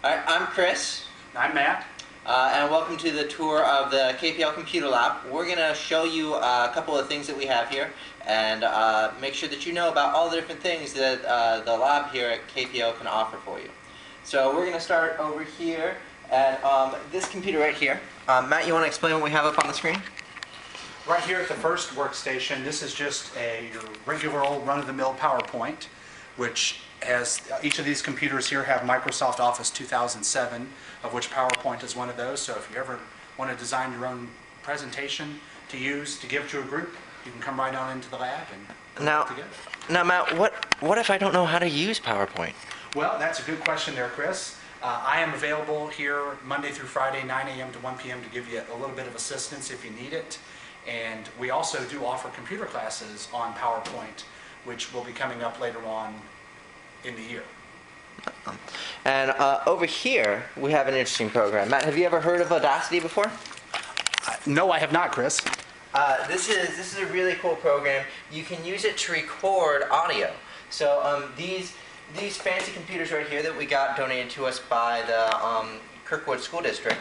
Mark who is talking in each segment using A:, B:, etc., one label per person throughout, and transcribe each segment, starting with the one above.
A: Alright, I'm Chris.
B: I'm Matt.
A: And welcome to the tour of the KPL Computer Lab. We're going to show you a couple of things that we have here and make sure that you know about all the different things that the lab here at KPL can offer for you. So we're going to start over here at this computer right here. Matt, you want to explain what we have up on the screen?
B: Right here at the first workstation, this is just your regular old run-of-the-mill PowerPoint, which has each of these computers here have Microsoft Office 2007, of which PowerPoint is one of those. So if you ever want to design your own presentation to use to give to a group, you can come right on into the lab and put it together.
A: Now, Matt, what if I don't know how to use PowerPoint?
B: Well, that's a good question there, Chris. I am available here Monday through Friday, 9 a.m. to 1 p.m. to give you a little bit of assistance if you need it. And we also do offer computer classes on PowerPoint, which will be coming up later on in the year.
A: And over here, we have an interesting program. Matt, have you ever heard of Audacity before?
B: No, I have not, Chris.
A: This is a really cool program. You can use it to record audio. So these fancy computers right here that we got donated to us by the Kirkwood School District,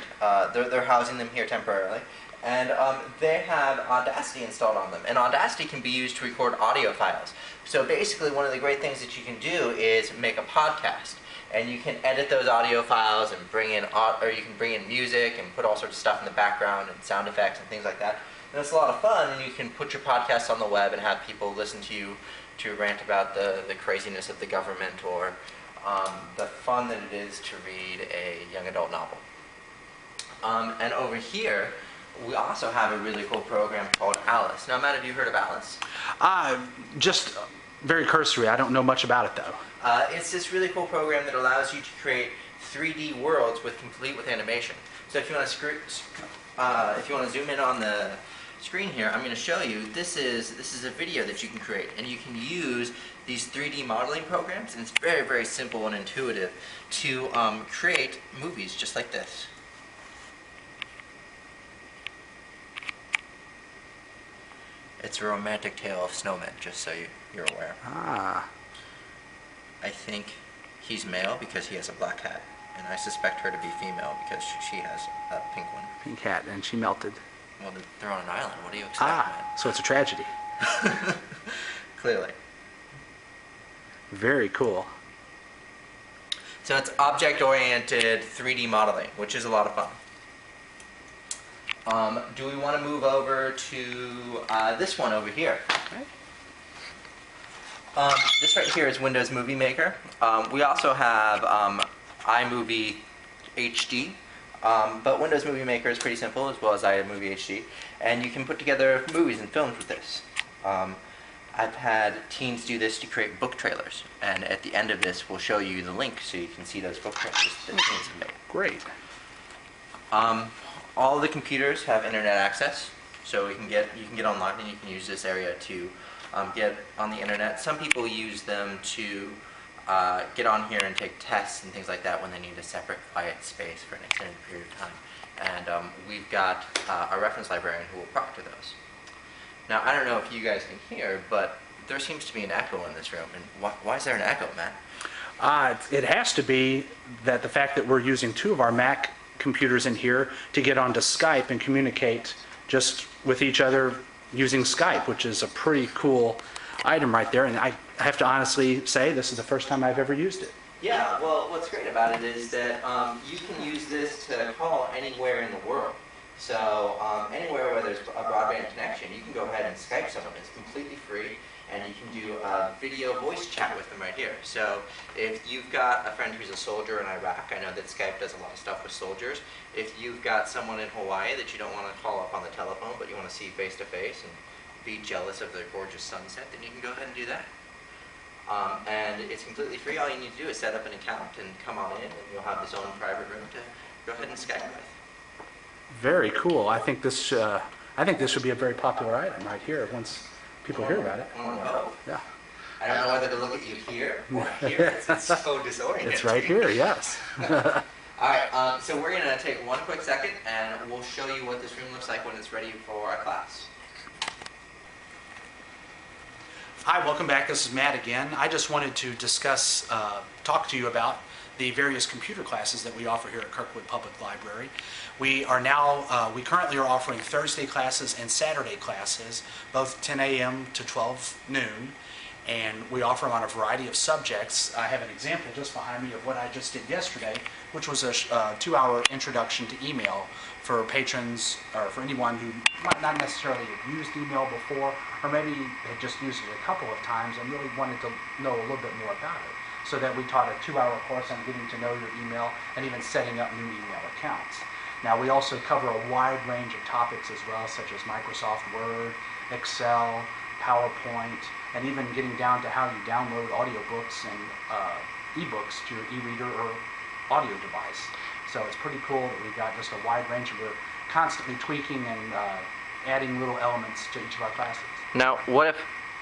A: they're housing them here temporarily. And they have Audacity installed on them. And Audacity can be used to record audio files. So basically, one of the great things that you can do is make a podcast. And you can edit those audio files and bring in, or you can bring in music and put all sorts of stuff in the background and sound effects and things like that. And it's a lot of fun, and you can put your podcast on the web and have people listen to you to rant about the craziness of the government or the fun that it is to read a young adult novel. And over here, we also have a really cool program called Alice. Now, Matt, have you heard of Alice?
B: Just very cursory. I don't know much about it, though.
A: It's this really cool program that allows you to create 3D worlds complete with animation. So if you want to zoom in on the screen here, I'm going to show you. This is a video that you can create, and you can use these 3D modeling programs, and it's very, very simple and intuitive to create movies just like this. It's a romantic tale of snowmen, just so you're aware. I think he's male because he has a black hat, and I suspect her to be female because she has a pink one.
B: Pink hat, and she melted.
A: Well, they're on an island. What do you expect, man?
B: So it's a tragedy.
A: Clearly.
B: Very cool.
A: So it's object-oriented 3D modeling, which is a lot of fun. Do we want to move over to this one over here?
B: Okay.
A: This right here is Windows Movie Maker. We also have iMovie HD, but Windows Movie Maker is pretty simple, as well as iMovie HD, and you can put together movies and films with this. I've had teens do this to create book trailers, and at the end of this, we'll show you the link so you can see those book trailers that teens have made.
B: Great.
A: All the computers have internet access, so you can get online and you can use this area to get on the internet. Some people use them to get on here and take tests and things like that when they need a separate quiet space for an extended period of time. And we've got a reference librarian who will proctor those. Now, I don't know if you guys can hear, but there seems to be an echo in this room. And why is there an echo, Matt?
B: It has to be that the fact that we're using two of our Mac computers in here to get onto Skype and communicate just with each other using Skype, which is a pretty cool item right there. And I have to honestly say this is the first time I've ever used it.
A: Yeah, well, what's great about it is that you can use this to call anywhere in the world. So anywhere where there's a broadband connection, you can go ahead and Skype someone. It's completely free, and you can do a video voice chat with them right here. So if you've got a friend who's a soldier in Iraq, I know that Skype does a lot of stuff with soldiers. If you've got someone in Hawaii that you don't want to call up on the telephone, but you want to see face to face and be jealous of their gorgeous sunset, then you can go ahead and do that. And it's completely free. All you need to do is set up an account and come on in, and you'll have this own private room to go ahead and Skype with.
B: Very cool. I think this would be a very popular item right here once people hear about it. Yeah.
A: I don't know whether to look at you here or here. It's so disorienting.
B: It's right here, yes.
A: All right, so we're going to take one quick second, and we'll show you what this room looks like when it's ready for our class.
B: Hi, welcome back. This is Matt again. I just wanted to talk to you about the various computer classes that we offer here at Kirkwood Public Library. We currently are offering Thursday classes and Saturday classes, both 10 a.m. to 12 noon, and we offer them on a variety of subjects. I have an example just behind me of what I just did yesterday, which was a 2-hour introduction to email for patrons, or for anyone who might not necessarily have used email before, or maybe had just used it a couple of times and really wanted to know a little bit more about it. So that we taught a 2-hour course on getting to know your email and even setting up new email accounts. Now we also cover a wide range of topics as well, such as Microsoft Word, Excel, PowerPoint, and even getting down to how you download audiobooks and ebooks to your e-reader or audio device. So it's pretty cool that we've got just a wide range, and we're constantly tweaking and adding little elements to each of our classes.
A: Now, what if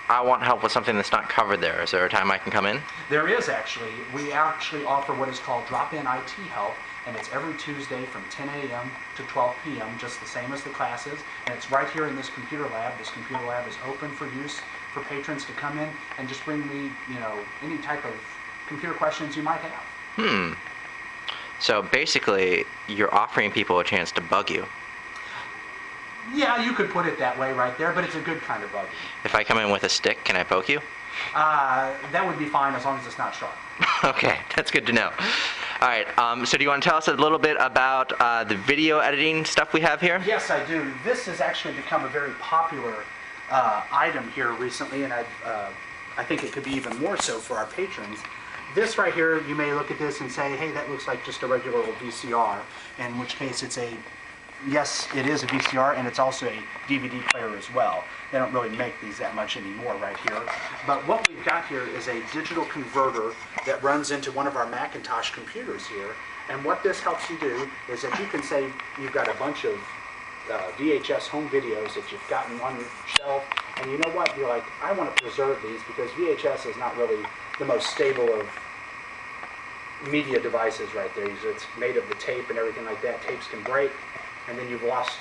A: I want help with something that's not covered there? Is there a time I can come in?
B: There is actually. We actually offer what is called drop-in IT help, and it's every Tuesday from 10 a.m. to 12 p.m., just the same as the classes, and it's right here in this computer lab. This computer lab is open for use for patrons to come in and just bring me, any type of computer questions you might have.
A: So basically, you're offering people a chance to bug you.
B: Yeah, you could put it that way right there, but it's a good kind of bugging.
A: If I come in with a stick, can I poke you?
B: That would be fine as long as it's not sharp.
A: Okay, that's good to know. All right, so do you want to tell us a little bit about the video editing stuff we have here?
B: Yes, I do. This has actually become a very popular item here recently, and I think it could be even more so for our patrons. This right here, you may look at this and say, hey, that looks like just a regular old VCR, in which case yes, it is a VCR, and it's also a DVD player as well. They don't really make these that much anymore right here. But what we've got here is a digital converter that runs into one of our Macintosh computers here. And what this helps you do is that you can say you've got a bunch of VHS home videos that you've gotten on your shelf, and you know what? You're like, I want to preserve these because VHS is not really the most stable of media devices right there. It's made of the tape and everything like that. Tapes can break, and then you've lost,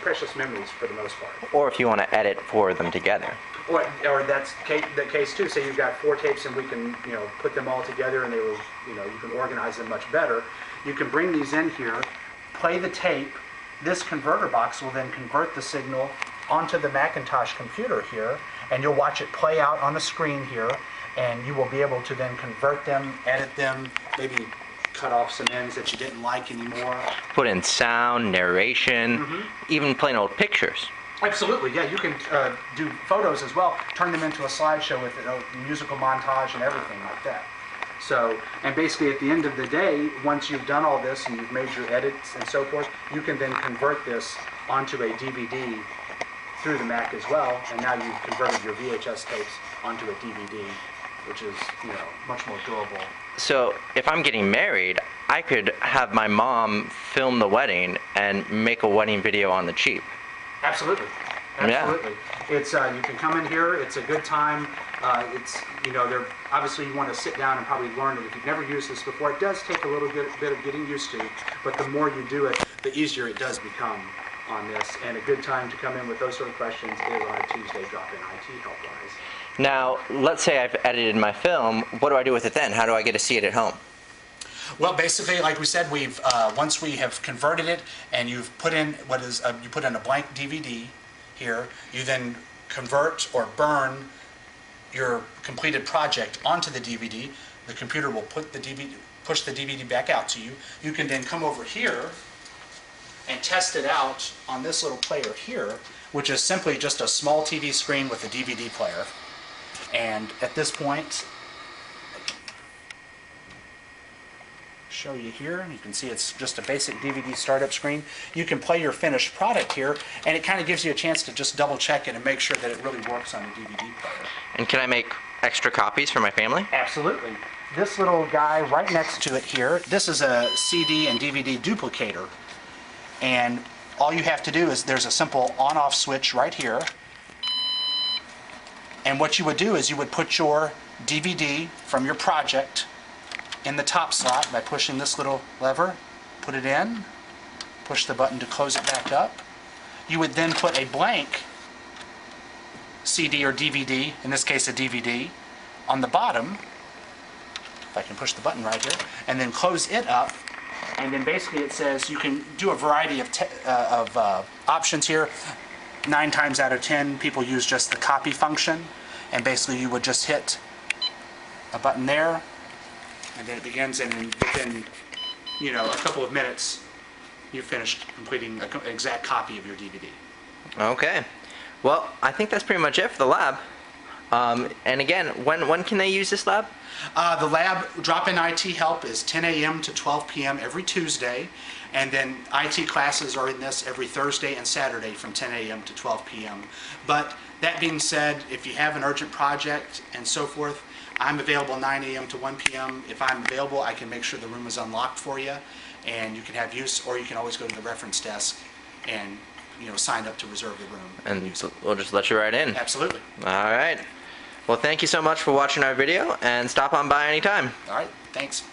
B: precious memories for the most part.
A: Or if you want to edit 4 of them together.
B: Or that's the case too. Say you've got 4 tapes and we can, put them all together, and they will, you can organize them much better. You can bring these in here, play the tape. This converter box will then convert the signal onto the Macintosh computer here, and you'll watch it play out on the screen here, and you will be able to then convert them, edit them, maybe cut off some ends that you didn't like anymore.
A: Put in sound, narration, even plain old pictures.
B: Absolutely, yeah. You can do photos as well, turn them into a slideshow with a musical montage and everything like that. So, and basically at the end of the day, once you've done all this and you've made your edits and so forth, you can then convert this onto a DVD through the Mac as well, and now you've converted your VHS tapes onto a DVD, which is, much more durable.
A: So if I'm getting married, I could have my mom film the wedding and make a wedding video on the cheap.
B: Absolutely. Absolutely. Yeah. It's you can come in here. It's a good time. It's they're obviously you want to sit down and probably learn it. If you've never used this before, it does take a little bit of getting used to. But the more you do it, the easier it does become on this. And a good time to come in with those sort of questions is on a Tuesday drop-in IT help-wise.
A: Now, let's say I've edited my film. What do I do with it then? How do I get to see it at home?
B: Well, basically, like we said, we've once we have converted it and you've put in you put in a blank DVD here, you then convert or burn your completed project onto the DVD. The computer will push the DVD back out to you. You can then come over here and test it out on this little player here, which is simply just a small TV screen with a DVD player. And at this point, show you here, and you can see it's just a basic DVD startup screen. You can play your finished product here, and it kind of gives you a chance to just double check it and make sure that it really works on a DVD player.
A: And can I make extra copies for my family?
B: Absolutely. This little guy right next to it here, this is a CD and DVD duplicator, and all you have to do is there's a simple on-off switch right here, and what you would do is you would put your DVD from your project in the top slot by pushing this little lever, put it in, push the button to close it back up. You would then put a blank CD or DVD, in this case a DVD, on the bottom, if I can push the button right here, and then close it up. And then basically it says you can do a variety of options here. 9 times out of 10, people use just the copy function, and basically you would just hit a button there, and then it begins, and within a couple of minutes, you've finished completing an exact copy of your DVD.
A: Okay. Well, I think that's pretty much it for the lab. And again, when can they use this lab?
B: The lab drop-in IT help is 10 a.m. to 12 p.m. every Tuesday, and then IT classes are in this every Thursday and Saturday from 10 a.m. to 12 p.m. But that being said, if you have an urgent project and so forth, I'm available 9 a.m. to 1 p.m. If I'm available, I can make sure the room is unlocked for you, and you can have use, or you can always go to the reference desk and sign up to reserve the room.
A: And we'll just let you right in.
B: Absolutely.
A: All right. Well, thank you so much for watching our video, and stop on by anytime.
B: All right. Thanks.